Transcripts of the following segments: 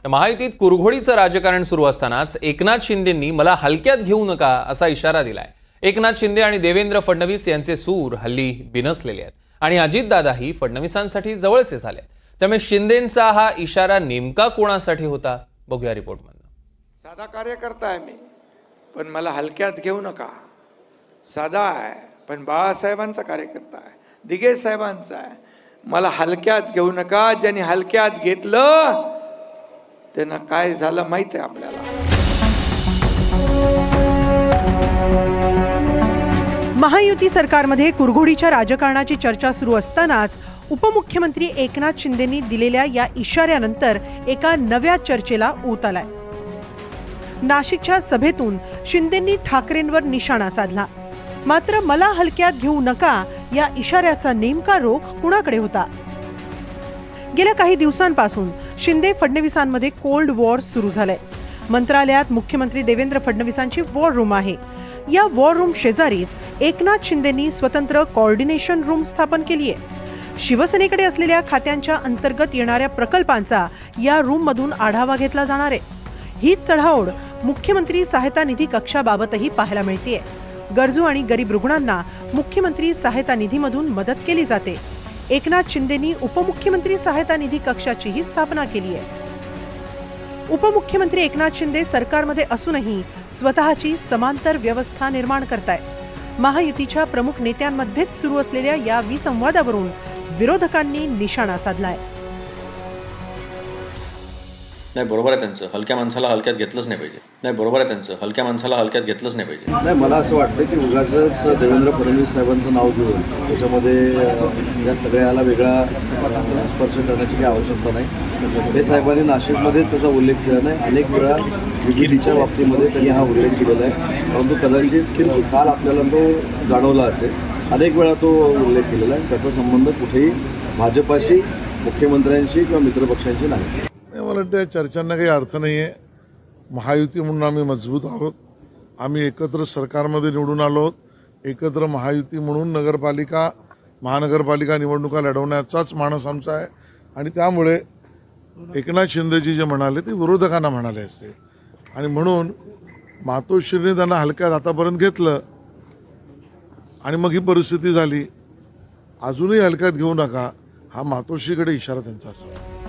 तर महायुतीत कुरघोडीचं राजकारण सुरू असतानाच एकनाथ शिंदेंनी मला हलक्यात घेऊ नका असा इशारा दिलाय। एकनाथ शिंदे आणि देवेंद्र फडणवीस यांचे सूर हल्ली बिनसलेले आहेत आणि अजितदादाही फडणवीसांसाठी जवळचे झाले। त्यामुळे शिंदेंचा हा इशारा नेमका कोणासाठी होता बघूया रिपोर्टमध्ये। साधा कार्यकर्ता आहे मी, पण मला हलक्यात घेऊ नका। साधा आहे पण बाळासाहेबांचा कार्यकर्ता आहे, दिघे साहेबांचा आहे। मला हलक्यात घेऊ नका। ज्यांनी हलक्यात घेतलं त्यांना काय झालं माहिती आहे आपल्याला। महायुती सरकारमध्ये कुरघोडीच्या राजकारणाची चर्चा सुरू असतानाच उपमुख्यमंत्री एकनाथ शिंदेंनी दिलेल्या या इशाऱ्यानंतर एका नव्या चर्चेला ऊत आलाय। नाशिकच्या सभेतून शिंदेंनी ठाकरेंवर निशाणा साधला। मात्र मला हलक्यात घेऊ नका या इशाऱ्याचा नेमका रोख कुणाकडे होता? गेल्या काही दिवसांपासून शिंदे फडणवीसांमध्ये कोल्ड वॉर सुरू झालंय। मंत्रालयात मुख्यमंत्री देवेंद्र फडणवीसांची वॉर रूम आहे। या वॉर रूम शेजारीच एकनाथ शिंदेंनी स्वतंत्र कोऑर्डिनेशन रूम स्थापन केली आहे। शिवसेनेकडे असलेल्या खात्यांच्या अंतर्गत येणाऱ्या प्रकल्पांचा या रूम मधून आढावा घेतला जाणार आहे। हीच चढाओढ मुख्यमंत्री सहायता निधी कक्षाबाबतही पाहायला मिळतेय। गरजू आणि गरीब रुग्णांना मुख्यमंत्री सहायता निधीमधून मदत केली जाते। एकनाथ शिंदेंनी उपमुख्यमंत्री सहायता निधी कक्षाचीही स्थापना केली आहे। उपमुख्यमंत्री एकनाथ शिंदे सरकारमध्ये असूनही स्वतःची समांतर व्यवस्था निर्माण करतायत। महायुतीच्या प्रमुख नेत्यांमध्येच सुरू असलेल्या या विसंवादावरून विरोधकांनी निशाणा साधलाय। नाही, बरोबर आहे त्यांचं। हलक्या माणसाला हलक्यात घेतलंच नाही पाहिजे। नाही, बरोबर आहे त्यांचं। हलक्या माणसाला हलक्यात घेतलंच नाही पाहिजे। नाही, मला असं वाटतं की उगाचच देवेंद्र फडणवीस साहेबांचं नाव घेऊन त्याच्यामध्ये या सगळ्याला वेगळा स्पर्श करण्याची काही आवश्यकता नाही। हे साहेबांनी नाशिकमध्येच त्याचा उल्लेख केला नाही, अनेक वेळा विजेच्या बाबतीमध्ये त्यांनी हा उल्लेख केलेला आहे। परंतु कदाचित काल आपल्याला तो जाणवला असेल, अनेक वेळा तो उल्लेख केलेला आहे। त्याचा संबंध कुठेही भाजपाशी, मुख्यमंत्र्यांशी किंवा मित्रपक्षांशी नाही। मला वाटतं या चर्चांना काही अर्थ नाही आहे। महायुती म्हणून आम्ही मजबूत आहोत। आम्ही एकत्र सरकारमध्ये निवडून आलो आहोत। एकत्र महायुती म्हणून नगरपालिका, महानगरपालिका निवडणुका लढवण्याचाच मानस आमचा आहे आणि त्यामुळे एकनाथ शिंदेजी जे म्हणाले ते विरोधकांना म्हणाले असते आणि म्हणून मातोश्रीने त्यांना हलक्यात आतापर्यंत घेतलं आणि मग ही परिस्थिती झाली। अजूनही हलक्यात घेऊ नका हा मातोश्रीकडे इशारा त्यांचा असावा।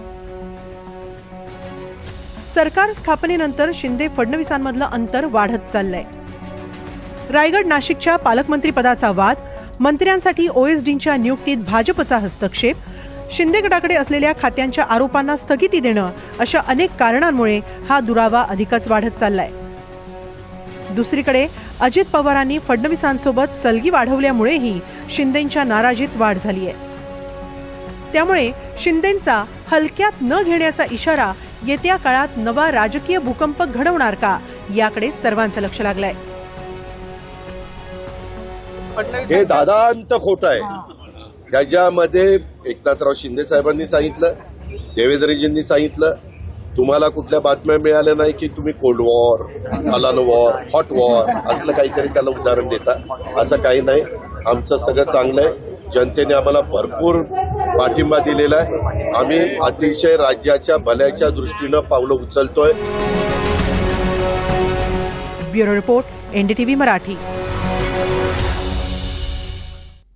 सरकार स्थापनेनंतर शिंदे फडणवीसांमधलं अंतर वाढत चाललंय। रायगड नाशिकच्या पालकमंत्रीपदाचा वाद, मंत्र्यांसाठी ओएसडींच्या नियुक्तीत भाजपचा हस्तक्षेप, शिंदे गटाकडे असलेल्या खात्यांच्या आरोपांना स्थगिती देणं अशा अनेक कारणांमुळे हा दुरावा अधिकच वाढत चाललाय। दुसरीकडे अजित पवारांनी फडणवीसांसोबत सलगी वाढवल्यामुळेही शिंदेंच्या नाराजीत वाढ झाली आहे। त्यामुळे शिंदेंचा हलक्यात न घेण्याचा इशारा येत्या काळात नवा राजकीय भूकंप घडवणार का याकडे सर्वांचं लक्ष लागलंय। हे दादांत खोट आहे, ज्याच्यामध्ये एकनाथराव शिंदे साहेबांनी सांगितलं, देवेंद्रजींनी सांगितलं, तुम्हाला कुठल्या बातम्या मिळाल्या नाही की तुम्ही कोल्ड वॉर, अलान वॉर, हॉट वॉर असलं काहीतरी त्याला उदाहरण देता। असं काही नाही, आमचं सगळं चांगलं आहे। जनतेने आम्हाला भरपूर पाठिंबा दिलेला आहे। आम्ही अतिशय राज्याच्या भल्याच्या दृष्टीनं पावलं उचलतोय। Bureau report, NDTV Marathi.